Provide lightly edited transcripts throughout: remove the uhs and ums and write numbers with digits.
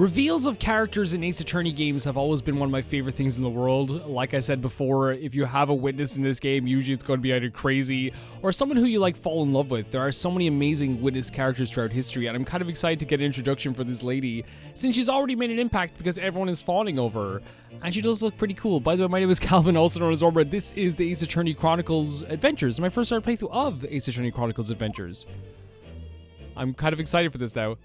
Reveals of characters in Ace Attorney games have always been one of my favorite things in the world. Like I said before, if you have a witness in this game, usually it's going to be either crazy or someone who you like fall in love with. There are so many amazing witness characters throughout history, and I'm kind of excited to get an introduction for this lady, since she's already made an impact because everyone is fawning over her. And she does look pretty cool. By the way, my name is Calvin, also known as Orbra. This is the Ace Attorney Chronicles Adventures, my first ever playthrough of Ace Attorney Chronicles Adventures. I'm kind of excited for this now.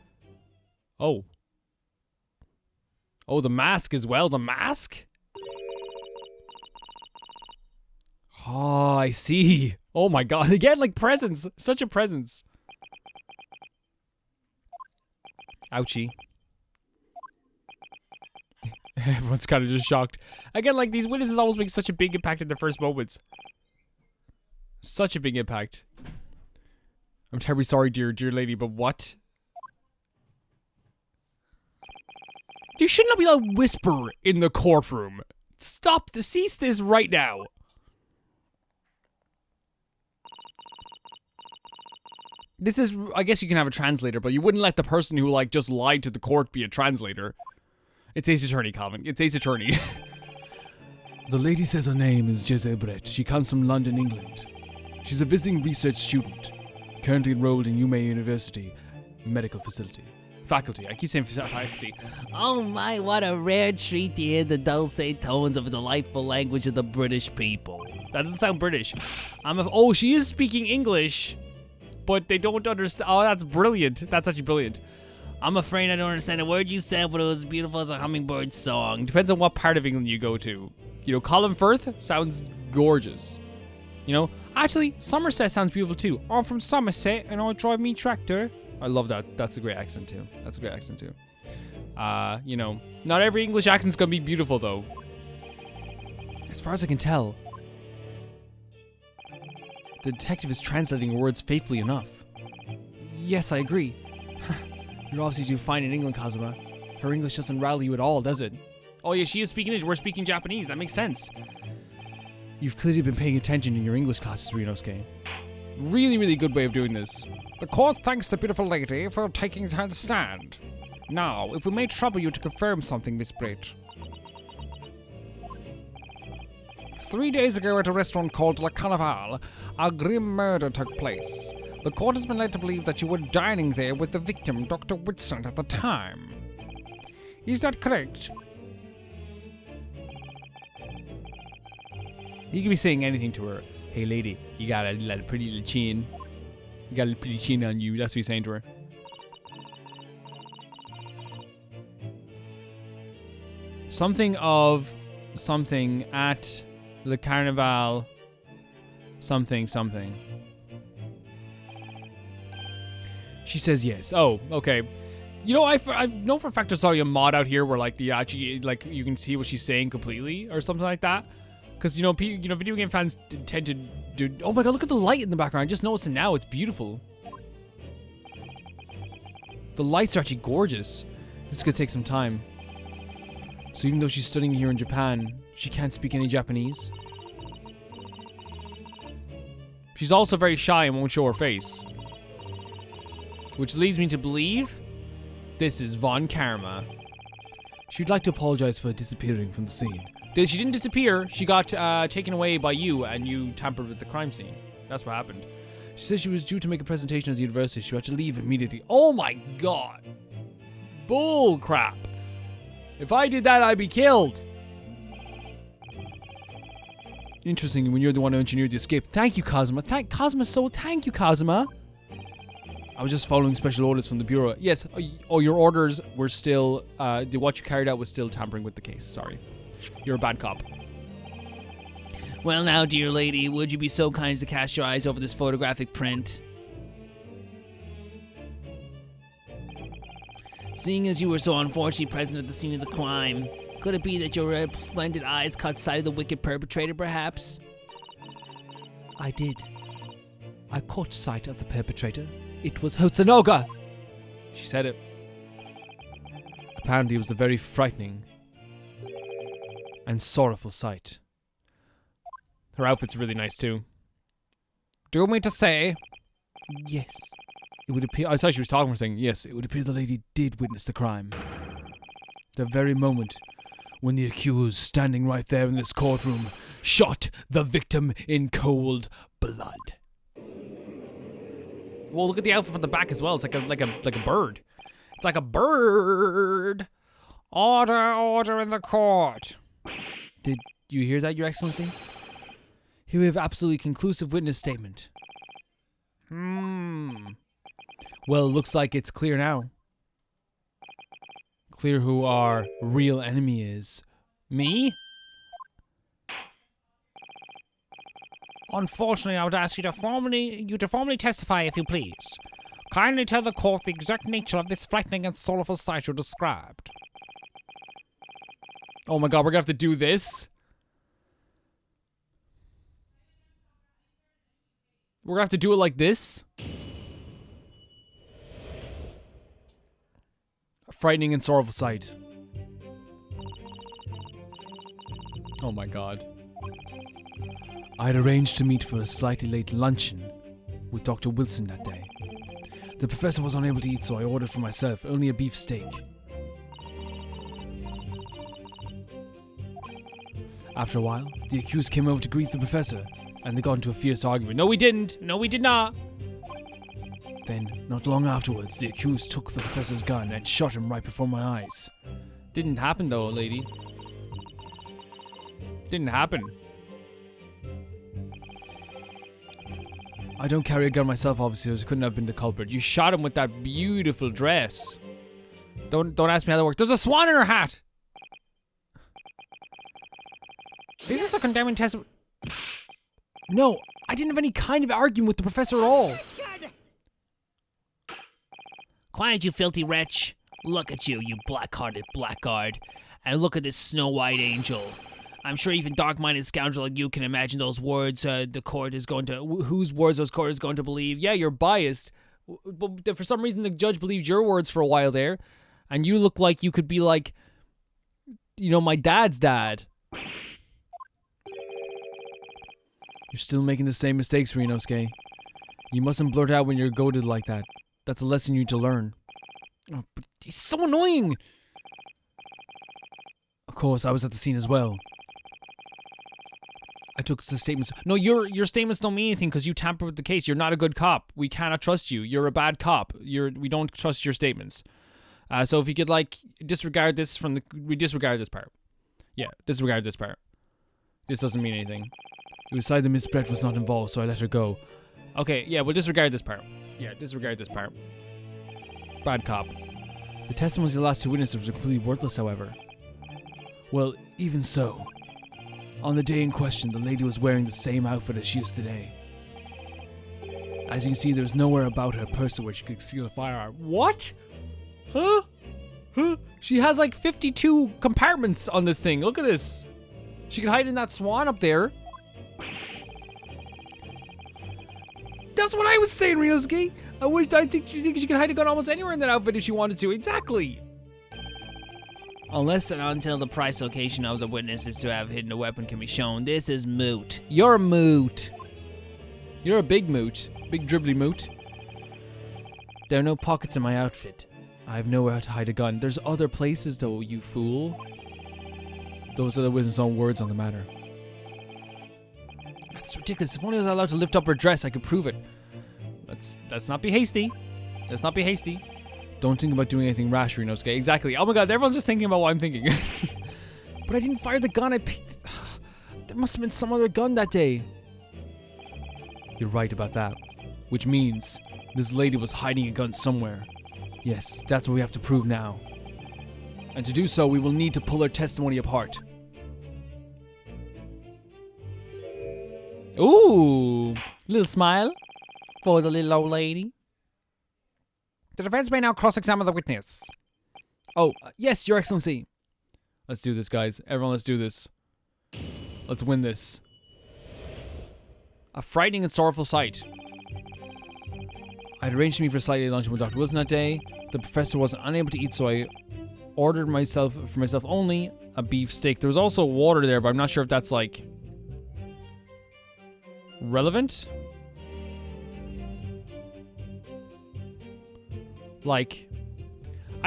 Oh, the mask as well. The mask? Oh, I see. Oh my god. Again, like presents. Such a presence. Ouchie. Everyone's kind of just shocked. Again, like these witnesses always make such a big impact in their first moments. Such a big impact. I'm terribly sorry, dear lady, but what? You should not be allowed to whisper in the courtroom. Stop, cease this right now. This is, I guess you can have a translator, but you wouldn't let the person who, like, just lied to the court be a translator. It's Ace Attorney, Calvin. It's Ace Attorney. The lady says her name is JEZAILLE. She comes from London, England. She's a visiting research student, currently enrolled in UMay University Medical Faculty. I keep saying faculty. Oh my, what a rare treat to hear the dulcet tones of the delightful language of the British people. That doesn't sound British. Oh, she is speaking English, but they don't understand. Oh, that's brilliant. That's actually brilliant. I'm afraid I don't understand a word you said, but it was beautiful as a hummingbird song. Depends on what part of England you go to. You know, Collinfirth sounds gorgeous. You know, actually, Somerset sounds beautiful too. I'm from Somerset and I drive me tractor. I love that. That's a great accent too. You know, not every English accent's gonna be beautiful though. As far as I can tell, the detective is translating her words faithfully enough. Yes, I agree. You're obviously doing fine in England, Kazuma. Her English doesn't rattle you at all, does it? Oh yeah, she is speaking English. We're speaking Japanese. That makes sense. You've clearly been paying attention in your English classes, Ryunosuke. Really, really good way of doing this. The court thanks the beautiful lady for taking her to stand. Now, if we may trouble you to confirm something, Miss Britt. 3 days ago at a restaurant called La Carnival, a grim murder took place. The court has been led to believe that you were dining there with the victim, Dr. Whitson, at the time. Is that correct? He could be saying anything to her. Hey lady, you got a pretty little chin. You got a little pretty chin on you. That's what he's saying to her. Something of something at Le Carnival. Something. She says yes. Oh, okay. You know, I know for a fact I saw a mod out here where like the actually like you can see what she's saying completely or something like that. Because, you know, video game fans tend to do... Oh my god, look at the light in the background. I just noticed it now. It's beautiful. The lights are actually gorgeous. This is going to take some time. So even though she's studying here in Japan, she can't speak any Japanese. She's also very shy and won't show her face. Which leads me to believe this is Von Karma. She'd like to apologize for disappearing from the scene. She didn't disappear. She got taken away by you, and you tampered with the crime scene. That's what happened. She said she was due to make a presentation at the university. She had to leave immediately. Oh my god. Bull crap. If I did that, I'd be killed. Interesting, when you're the one who engineered the escape. Thank you, Kazuma. Thank you, Kazuma. I was just following special orders from the Bureau. Yes, your orders were still, what you carried out was still tampering with the case. Sorry. You're a bad cop. Well now, dear lady, would you be so kind as to cast your eyes over this photographic print? Seeing as you were so unfortunately present at the scene of the crime, could it be that your splendid eyes caught sight of the wicked perpetrator, perhaps? I did. I caught sight of the perpetrator. It was Hosonoga! She said it. Apparently it was a very frightening and sorrowful sight. Her outfit's really nice too. Do you mean to say? Yes. It would appear, I saw she was talking, saying, yes, it would appear the lady did witness the crime. The very moment when the accused, standing right there in this courtroom, shot the victim in cold blood. Well, look at the outfit from the back as well. It's like a bird. It's like a bird. Order in the court. Did you hear that, Your Excellency? Here we have absolutely conclusive witness statement. Well, looks like it's clear now. Clear who our real enemy is. Me? Unfortunately, I would ask you to formally testify, if you please. Kindly tell the court the exact nature of this frightening and sorrowful sight you described. Oh my god, we're gonna have to do this? We're gonna have to do it like this? A frightening and sorrowful sight. Oh my god. I had arranged to meet for a slightly late luncheon with Dr. Wilson that day. The professor was unable to eat, so I ordered for myself only a beef steak. After a while, the accused came over to greet the professor, and they got into a fierce argument. No, we didn't! No, we did not! Then, not long afterwards, the accused took the professor's gun and shot him right before my eyes. Didn't happen though, lady. Didn't happen. I don't carry a gun myself, obviously, so I couldn't have been the culprit. You shot him with that beautiful dress. Don't ask me how that works. There's a swan in her hat! This is a condemning testimony. No, I didn't have any kind of argument with the professor at all. Quiet, you filthy wretch. Look at you, you black-hearted blackguard. And look at this snow-white angel. I'm sure even dark-minded scoundrel like you can imagine those words the court is going to... Whose words those court is going to believe. Yeah, you're biased. But for some reason, the judge believed your words for a while there. And you look like you could be like... You know, my dad's dad. You're still making the same mistakes, Rinosuke. You mustn't blurt out when you're goaded like that. That's a lesson you need to learn. Oh, but he's so annoying! Of course, I was at the scene as well. I took the statements. No, your statements don't mean anything because you tampered with the case. You're not a good cop. We cannot trust you. You're a bad cop. We don't trust your statements. So if you could like disregard this from the, we disregard this part. Yeah, disregard this part. This doesn't mean anything. It was decided that Miss Brett was not involved, so I let her go. Okay, yeah, we'll disregard this part. Yeah, disregard this part. Bad cop. The testimonies of the last two witnesses were completely worthless, however. Well, even so. On the day in question, the lady was wearing the same outfit as she is today. As you can see, there was nowhere about her person where she could conceal a firearm. What? Huh? Huh? She has like 52 compartments on this thing. Look at this. She could hide in that swan up there. That's what I was saying, Ryosuke. I think she could hide a gun almost anywhere in that outfit if she wanted to. Exactly. Unless and until the precise location of the witness is to have hidden a weapon can be shown, this is moot. You're a moot. You're a big moot. Big dribbly moot. There are no pockets in my outfit. I have nowhere to hide a gun. There's other places though, you fool. Those are the witness' own words on the matter. That's ridiculous. If only I was allowed to lift up her dress, I could prove it. Let's not be hasty. Let's not be hasty. Don't think about doing anything rash, Rinosuke. Exactly. Oh my god, everyone's just thinking about what I'm thinking. But I didn't fire the gun I picked. There must have been some other gun that day. You're right about that. Which means this lady was hiding a gun somewhere. Yes, that's what we have to prove now. And to do so, we will need to pull her testimony apart. Ooh, little smile for the little old lady. The defense may now cross-examine the witness. Oh, yes, Your Excellency. Let's do this, guys. Everyone, let's do this. Let's win this. A frightening and sorrowful sight. I'd arranged to meet for a slightly luncheon with Dr. Wilson that day. The professor was unable to eat, so I ordered for myself only a beef steak. There was also water there, but I'm not sure if that's like relevant. Like,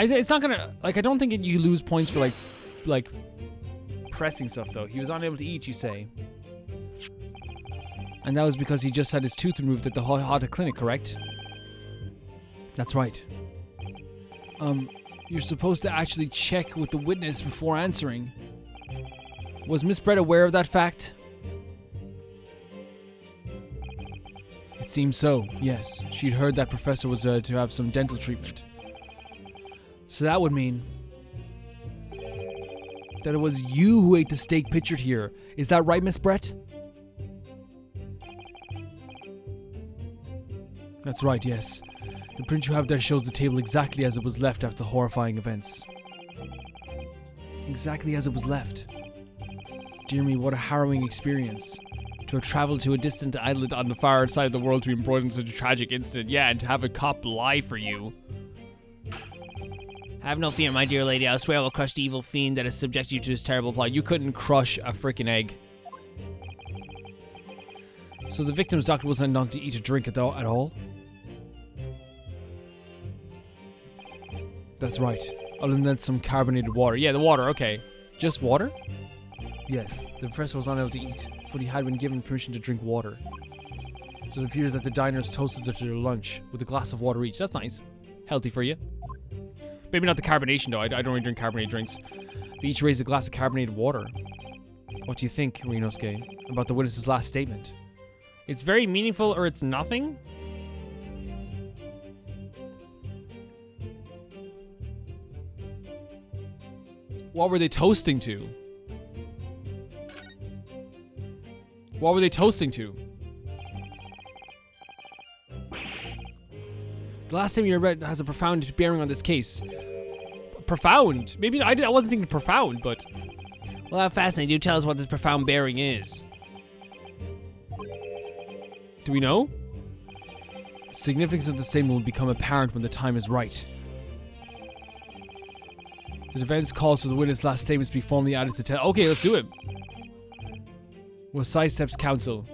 It's not gonna, like, I don't think you lose points for, like, pressing stuff, though. He was unable to eat, you say. And that was because he just had his tooth removed at the Hota Clinic, correct? That's right. You're supposed to actually check with the witness before answering. Was Miss Brett aware of that fact? It seems so, yes. She'd heard that Professor was to have some dental treatment. So that would mean that it was you who ate the steak pictured here. Is that right, Miss Brett? That's right, yes. The print you have there shows the table exactly as it was left after the horrifying events. Exactly as it was left. Dear me, what a harrowing experience. To have traveled to a distant island on the far side of the world to be embroiled in such a tragic incident. Yeah, and to have a cop lie for you. Have no fear, my dear lady. I swear I will crush the evil fiend that has subjected you to this terrible plot. You couldn't crush a freaking egg. So the victim's doctor wasn't known to eat or drink at all? That's right. Other than some carbonated water. Yeah, the water, okay. Just water? Yes, the professor was unable to eat, but he had been given permission to drink water. So it appears that the diners toasted it to their lunch with a glass of water each. That's nice. Healthy for you. Maybe not the carbonation, though. I don't really drink carbonated drinks. They each raised a glass of carbonated water. What do you think, Rinosuke, about the witness's last statement? It's very meaningful, or it's nothing? What were they toasting to? What were they toasting to? The last time you read has a profound bearing on this case. Profound? Maybe I wasn't thinking profound, but... Well, how fascinating. Do tell us what this profound bearing is. Do we know? The significance of the statement will become apparent when the time is right. The defense calls for the witness' last statements to be formally added to tell. Okay, let's do it. Will sidesteps counsel.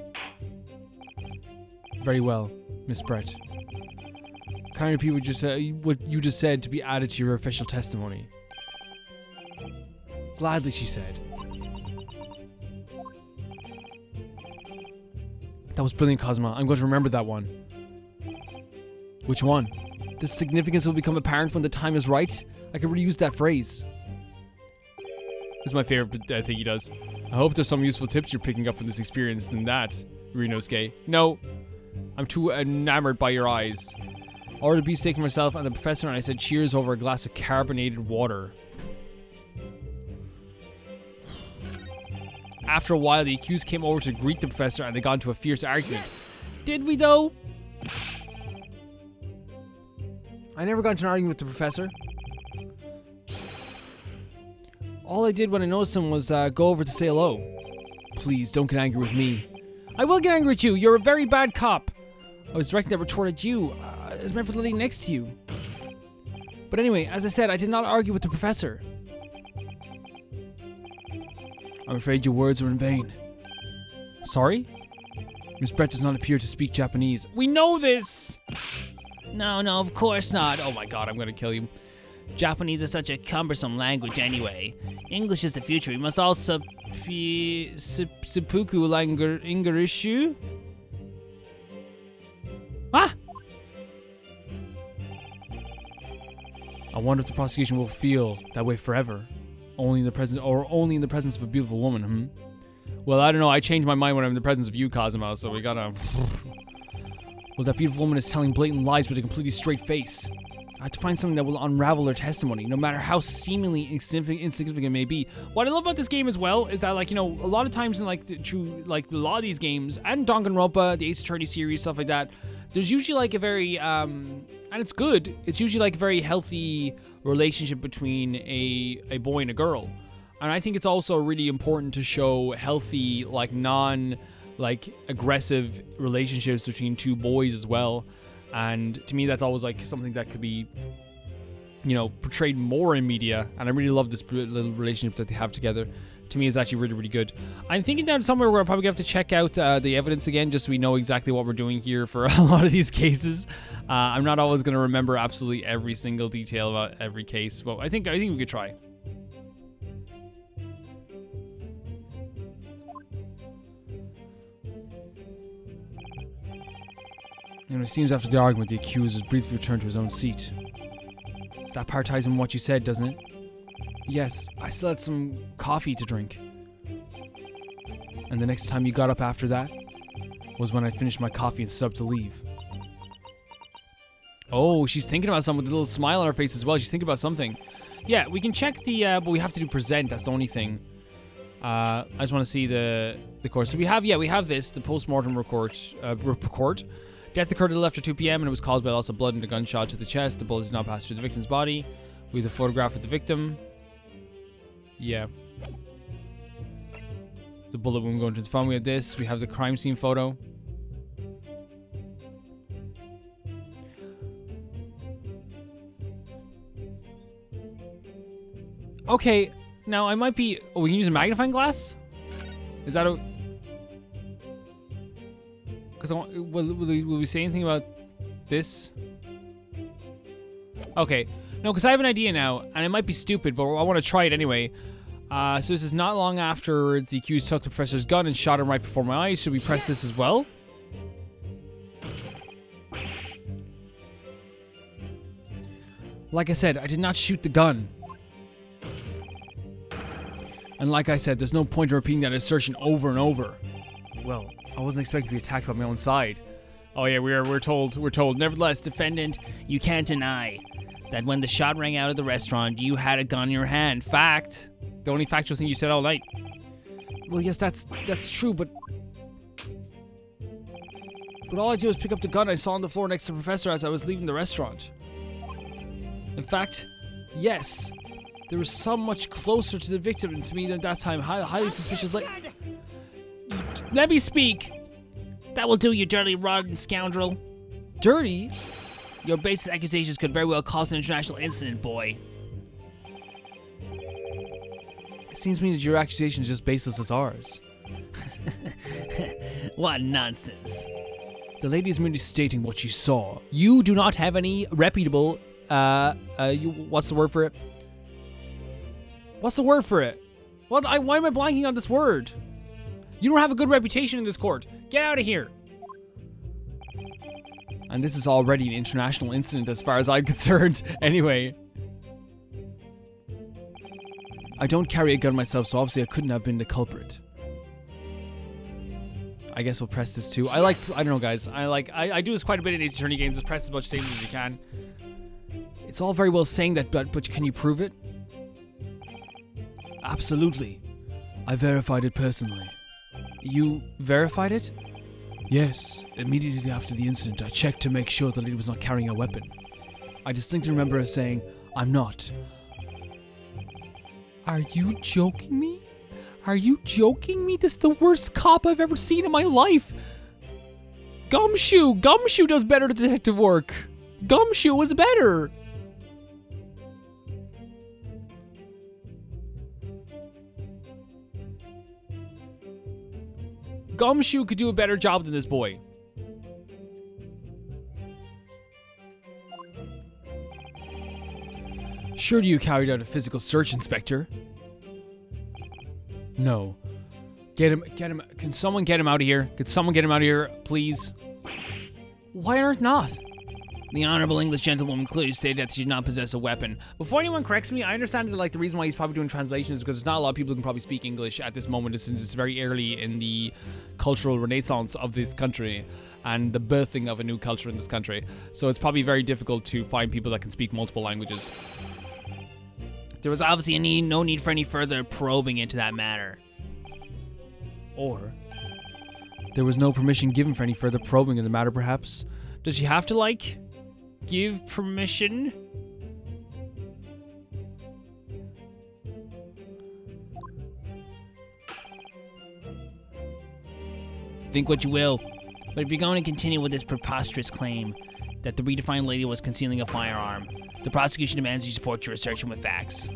Very well, Miss Brett. Can you repeat what you just said to be added to your official testimony? Gladly, she said. That was brilliant, Cosma. I'm going to remember that one. Which one? The significance will become apparent when the time is right? I could reuse that phrase. This is my favorite thing he does. I hope there's some useful tips you're picking up from this experience than that, Rinosuke. No. I'm too enamored by your eyes. I ordered a beefsteak for myself and the professor, and I said cheers over a glass of carbonated water. After a while, the accused came over to greet the professor and they got into a fierce argument. Did we, though? I never got into an argument with the professor. All I did when I noticed him was go over to say hello. Please, don't get angry with me. I will get angry with you. You're a very bad cop. I was directing that retort at you. It was meant for the lady next to you. But anyway, as I said, I did not argue with the professor. I'm afraid your words are in vain. Sorry? Miss Brett does not appear to speak Japanese. We know this! No, of course not. Oh my god, I'm gonna kill you. Japanese is such a cumbersome language anyway. English is the future. We must all seppuku languarishu. Ah! I wonder if the prosecution will feel that way forever. Only in the presence of a beautiful woman, Well, I don't know. I change my mind when I'm in the presence of you, Cosmo, so we gotta... Well, that beautiful woman is telling blatant lies with a completely straight face. I have to find something that will unravel her testimony, no matter how seemingly insignificant it may be. What I love about this game as well is that, like, you know, a lot of times in, like, a lot of these games, and Danganronpa, the Ace Attorney series, stuff like that, there's usually, like, a very, and it's good, it's usually, like, a very healthy relationship between a boy and a girl. And I think it's also really important to show healthy, like, aggressive relationships between two boys as well. And to me, that's always like something that could be, you know, portrayed more in media. And I really love this little relationship that they have together. to me is actually really, really good. I'm thinking down somewhere where I'll probably have to check out the evidence again, just so we know exactly what we're doing here for a lot of these cases. I'm not always going to remember absolutely every single detail about every case, but I think we could try. And it seems after the argument, the accused was briefly returned to his own seat. That part ties in what you said, doesn't it? Yes, I still had some coffee to drink. And the next time you got up after that was when I finished my coffee and stood up to leave. Oh, she's thinking about something with a little smile on her face as well. She's thinking about something. Yeah, we can check the, but we have to do present. That's the only thing. I just want to see the course. So we have this, the post-mortem report. Death occurred a little after 2 p.m. and it was caused by loss of blood and a gunshot to the chest. The bullet did not pass through the victim's body. We have the photograph of the victim. Yeah. The bullet wound going to the phone. We have this. We have the crime scene photo. Okay, now I might be... Oh, we can use a magnifying glass? Is that a... Because will we say anything about this? Okay. No, because I have an idea now, and it might be stupid, but I want to try it anyway. So this is not long afterwards. The accused took the professor's gun and shot him right before my eyes. Should we press this as well? Like I said, I did not shoot the gun. And like I said, there's no point in repeating that assertion over and over. Well, I wasn't expecting to be attacked by my own side. Oh yeah, we're told. Nevertheless, Defendant, you can't deny that when the shot rang out of the restaurant, you had a gun in your hand. Fact. The only factual thing you said all night. Well, yes, that's true, but all I did was pick up the gun I saw on the floor next to the professor as I was leaving the restaurant. In fact, yes, there was some much closer to the victim to me than that time. Highly suspicious. Let me speak. That will do, you dirty, rotten scoundrel. Dirty? Your baseless accusations could very well cause an international incident, boy. It seems to me that your accusation is just baseless as ours. What nonsense. The lady is merely stating what she saw. You do not have any reputable, what's the word for it? What's the word for it? Why am I blanking on this word? You don't have a good reputation in this court. Get out of here. And this is already an international incident as far as I'm concerned. Anyway. I don't carry a gun myself, so obviously I couldn't have been the culprit. I guess we'll press this too. I don't know, guys. I do this quite a bit in Ace Attorney games. Just press as much saves as you can. It's all very well saying that, but can you prove it? Absolutely. I verified it personally. You verified it? Yes. Immediately after the incident, I checked to make sure the lady was not carrying a weapon. I distinctly remember her saying, "I'm not." Are you joking me? Are you joking me? This is the worst cop I've ever seen in my life. Gumshoe does better detective work. Gumshoe is better. Gumshoe could do a better job than this boy. Surely you carried out a physical search, Inspector? No. Get him. Can someone get him out of here? Could someone get him out of here, please? Why on earth not? The honorable English gentlewoman clearly stated that she did not possess a weapon. Before anyone corrects me, I understand that the reason why he's probably doing translation is because there's not a lot of people who can probably speak English at this moment, since it's very early in the cultural renaissance of this country and the birthing of a new culture in this country. So it's probably very difficult to find people that can speak multiple languages. There was obviously no need for any further probing into that matter. Or there was no permission given for any further probing in the matter, perhaps? Does she have to, give permission? Think what you will, but if you're going to continue with this preposterous claim that the redefined lady was concealing a firearm, the prosecution demands you support your assertion with facts.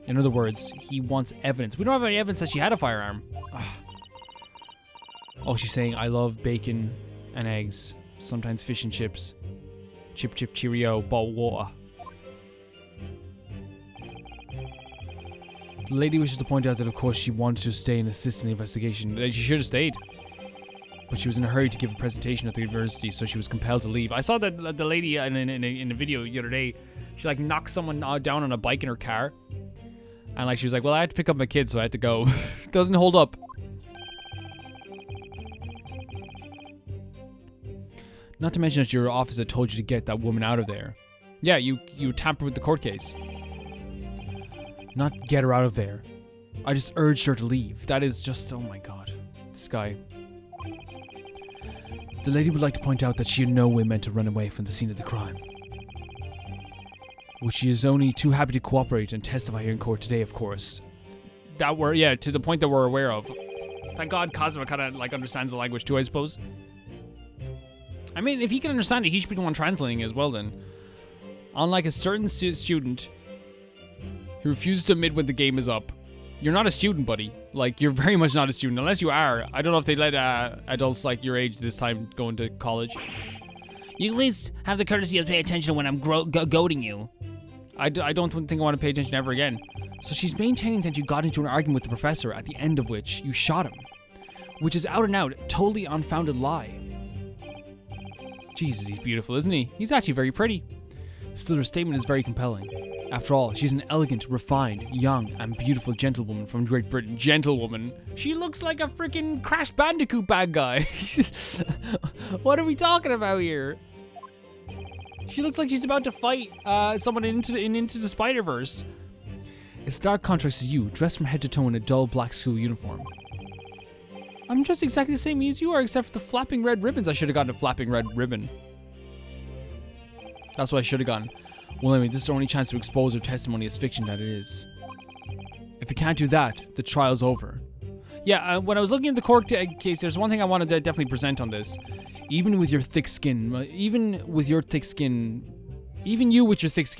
In other words, he wants evidence. We don't have any evidence that she had a firearm. Ugh. Oh, she's saying, I love bacon and eggs. Sometimes fish and chips. Chip, chip, cheerio, bottled water. The lady wishes to point out that, of course, she wanted to stay and assist in the investigation. She should have stayed. But she was in a hurry to give a presentation at the university, so she was compelled to leave. I saw that the lady in a video the other day, she like knocked someone down on a bike in her car. And like she was like, well, I had to pick up my kids, so I had to go. Doesn't hold up. Not to mention that your office had told you to get that woman out of there. Yeah, you tampered with the court case. Not get her out of there. I just urged her to leave. That is just, oh my god. This guy. The lady would like to point out that she in no way meant to run away from the scene of the crime. Which she is only too happy to cooperate and testify here in court today, of course. That we're, yeah, to the point that we're aware of. Thank God Cosmo kind of like understands the language too, I suppose. I mean, if he can understand it, he should be the one translating it as well then. Unlike a certain student who refuses to admit when the game is up. You're not a student, buddy. Like, you're very much not a student. Unless you are. I don't know if they let adults like your age this time go into college. You at least have the courtesy to pay attention when I'm goading you. I don't think I want to pay attention ever again. So she's maintaining that you got into an argument with the professor, at the end of which you shot him. Which is out and out, totally unfounded lie. Jesus, he's beautiful, isn't he? He's actually very pretty. Still, her statement is very compelling. After all, she's an elegant, refined, young, and beautiful gentlewoman from Great Britain. Gentlewoman? She looks like a freaking Crash Bandicoot bad guy. What are we talking about here? She looks like she's about to fight someone into the Spider-Verse. It's stark contrast to you, dressed from head to toe in a dull black school uniform. I'm dressed exactly the same as you are, except for the flapping red ribbons. I should have gotten a flapping red ribbon. That's what I should have gotten. Well, anyway, this is our only chance to expose her testimony as fiction that it is. If you can't do that, the trial's over. Yeah, when I was looking at the court case, there's one thing I wanted to definitely present on this. Even you with your thick skin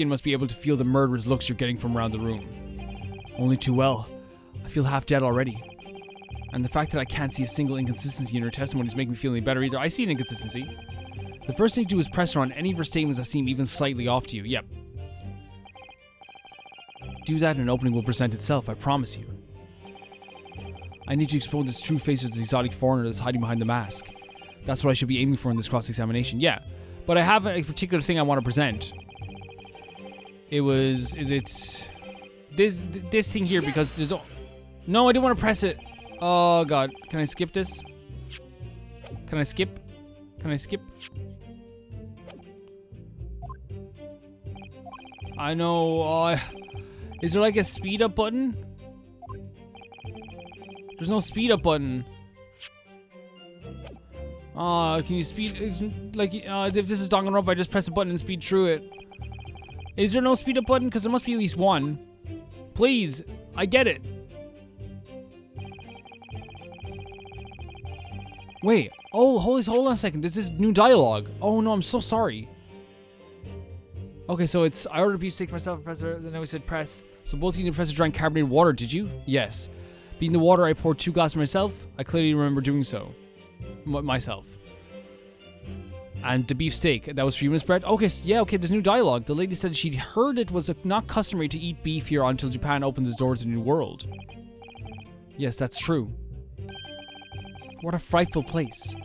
must be able to feel the murderous looks you're getting from around the room. Only too well. I feel half dead already. And the fact that I can't see a single inconsistency in her testimony is making me feel any better either. I see an inconsistency. The first thing to do is press her on any of her statements that seem even slightly off to you. Yep. Do that and an opening will present itself, I promise you. I need to expose this true face of the exotic foreigner that's hiding behind the mask. That's what I should be aiming for in this cross-examination. Yeah, but I have a particular thing I want to present. This thing here, because there's... No, I didn't want to press it. Oh, God. Can I skip this? Can I skip? Can I skip? I know. Is there like a speed up button? There's no speed up button. Can you speed? If this is Danganronpa, I just press a button and speed through it. Is there no speed up button? Because there must be at least one. Please, I get it. Wait. Oh, hold on a second. There's this new dialogue. Oh no, I'm so sorry. Okay, so it's I ordered beef steak for myself, Professor. And then we said press. So both you and the Professor drank carbonated water, did you? Yes. Being the water, I poured 2 glasses myself. I clearly remember doing so. Myself. And the beef steak, that was for you, Miss Brett? Okay, yeah, okay, there's new dialogue. The lady said she'd heard it was not customary to eat beef here until Japan opens its door to the new world. Yes, that's true. What a frightful place.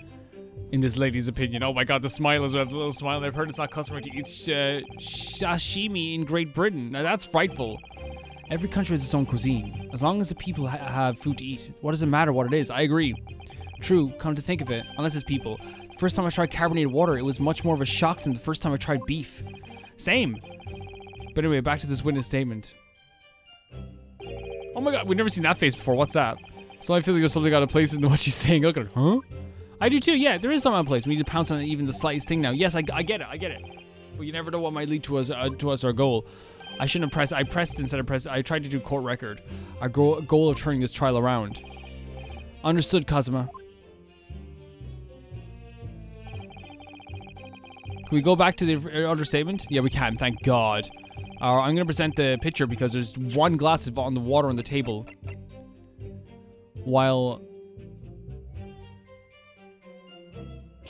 In this lady's opinion. Oh my god, the smile is a little smile. I've heard it's not customary to eat sashimi in Great Britain. Now that's frightful. Every country has its own cuisine. As long as the people have food to eat, what does it matter what it is? I agree. True, come to think of it, unless it's people. The first time I tried carbonated water, it was much more of a shock than the first time I tried beef. Same. But anyway, back to this witness statement. Oh my god, we've never seen that face before. What's that? So I feel like there's something out of place in what she's saying. Look at her. Huh? I do too, yeah, there is something out of place. We need to pounce on even the slightest thing now. Yes, I get it. But you never know what might lead to us our goal. I shouldn't have pressed. I pressed instead of pressed. I tried to do court record. Our goal of turning this trial around. Understood, Kazuma. Can we go back to the understatement? Yeah, we can. Thank God. I'm gonna present the picture because there's one glass on the water on the table. While...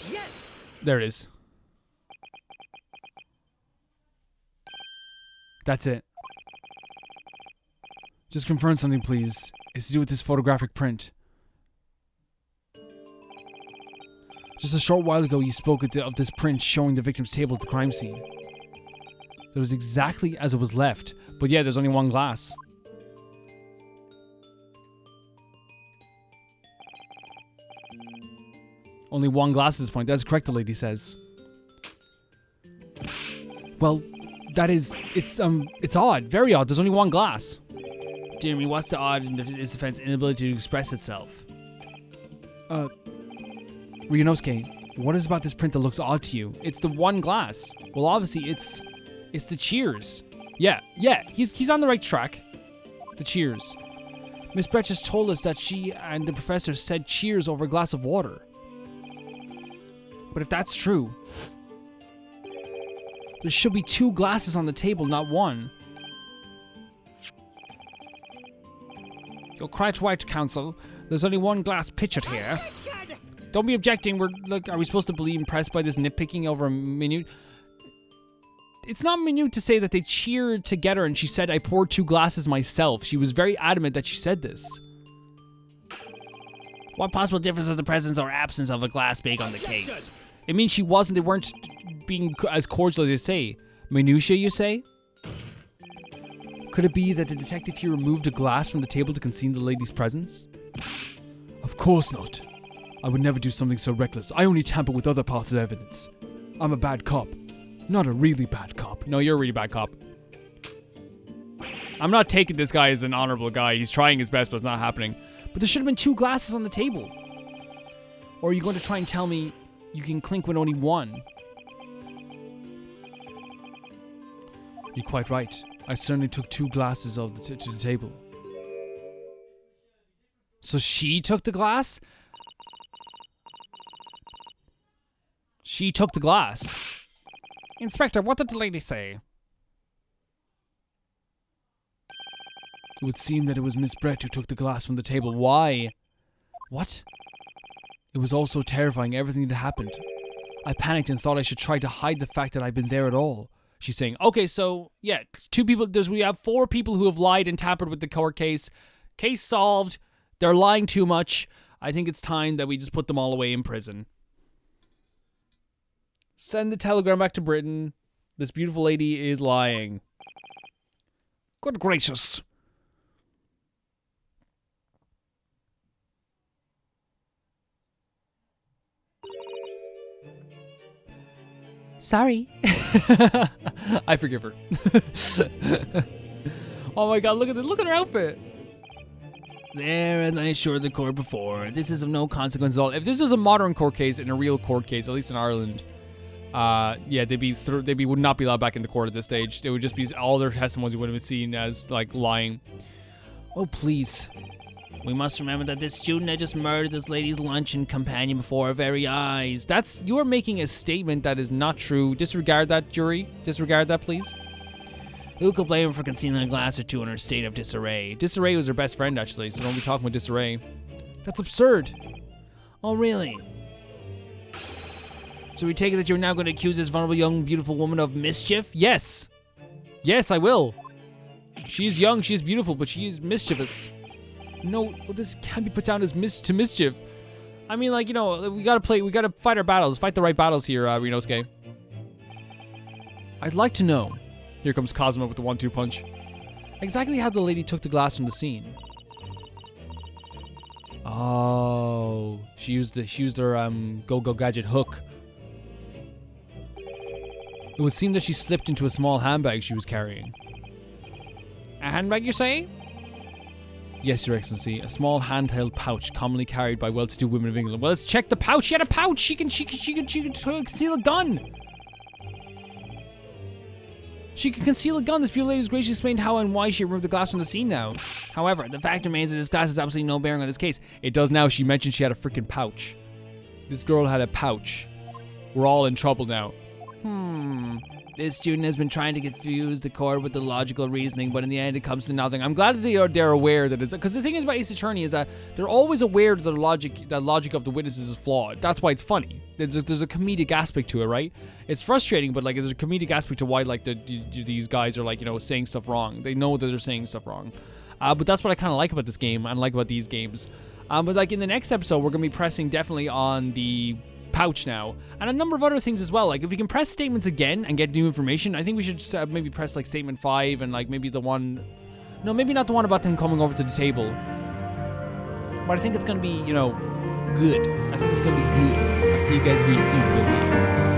Yes! There it is. That's it. Just confirm something, please. It's to do with this photographic print. Just a short while ago, you spoke of this print showing the victim's table at the crime scene. That was exactly as it was left. But yeah, there's only one glass. Only one glass at this point. That's correct, the lady says. Well, that is... It's odd. Very odd. There's only one glass. Jeremy, what's the odd in this defense inability to express itself? Ryunosuke, what is about this print that looks odd to you? It's the one glass. Well, obviously, it's the cheers. Yeah, he's on the right track. The cheers. Miss Brett just told us that she and the professor said cheers over a glass of water. But if that's true, there should be 2 glasses on the table, not one. Your Crouch White Counsel, there's only one glass pictured here. Don't be objecting. Are we supposed to be impressed by this nitpicking over a minute? It's not minute to say that they cheered together and she said, I poured 2 glasses myself. She was very adamant that she said this. What possible difference does the presence or absence of a glass make on the case? It means they weren't being as cordial as they say. Minutia, you say? Could it be that the detective here removed a glass from the table to conceal the lady's presence? Of course not. I would never do something so reckless. I only tamper with other parts of evidence. I'm a bad cop. Not a really bad cop. No, you're a really bad cop. I'm not taking this guy as an honorable guy. He's trying his best, but it's not happening. But there should have been 2 glasses on the table. Or are you going to try and tell me you can clink with only one? You're quite right. I certainly took 2 glasses to the table. So she took the glass? She took the glass. Inspector, what did the lady say? It would seem that it was Miss Brett who took the glass from the table. Why? What? It was all so terrifying, everything that happened. I panicked and thought I should try to hide the fact that I'd been there at all. She's saying, okay, so, yeah, 2 people, we have 4 people who have lied and tampered with the court case. Case solved. They're lying too much. I think it's time that we just put them all away in prison. Send the telegram back to Britain. This beautiful lady is lying. Good gracious. Sorry. I forgive her. Oh my god, look at this. Look at her outfit. There, as I assured the court before, this is of no consequence Consequence at all. If this was a modern court case and a real court case, at least in Ireland, yeah, they would not be allowed back into court at this stage. They would just be, all their testimonies would have been seen as like lying. Oh please. We must remember that this student had just murdered this lady's luncheon companion before our very eyes. You are making a statement that is not true. Disregard that, jury. Disregard that, please. Who could blame her for concealing a glass or 2 in her state of disarray? Disarray was her best friend, actually, so don't be talking about disarray. That's absurd. Oh, really? So we take it that you're now going to accuse this vulnerable young, beautiful woman of mischief? Yes. Yes, I will. She is young, she is beautiful, but she is mischievous. No, this can't be put down as mischief. I mean, like, you know, we gotta fight our battles. Fight the right battles here, Ryunosuke. I'd like to know, here comes Cosmo with the 1-2 punch, exactly how the lady took the glass from the scene. Oh, she used her go-go gadget hook. It would seem that she slipped into a small handbag she was carrying. A handbag, you say? Yes, Your Excellency, a small handheld pouch commonly carried by well-to-do women of England. Well, let's check the pouch. She had a pouch. She can conceal a gun. She can conceal a gun. This beautiful lady has graciously explained how and why she removed the glass from the scene now. However, the fact remains that this glass has absolutely no bearing on this case. It does now. She mentioned she had a freaking pouch. This girl had a pouch. We're all in trouble now. This student has been trying to confuse the court with the logical reasoning, but in the end it comes to nothing. I'm glad that they're aware that it's, because the thing is about Ace Attorney is that they're always aware that the logic of the witnesses is flawed. That's why it's funny. There's a comedic aspect to it, right? It's frustrating, but like there's a comedic aspect to why like these guys are like, you know, saying stuff wrong. They know that they're saying stuff wrong. But that's what I kind of like about this game and like about these games. But like in the next episode, we're gonna be pressing definitely on the pouch now, and a number of other things as well. Like if we can press statements again and get new information, I think we should maybe press like statement 5 and like maybe the one, no, maybe not the one about them coming over to the table, but I think it's gonna be, you know, good. I think it's gonna be good. I'll see you guys very soon.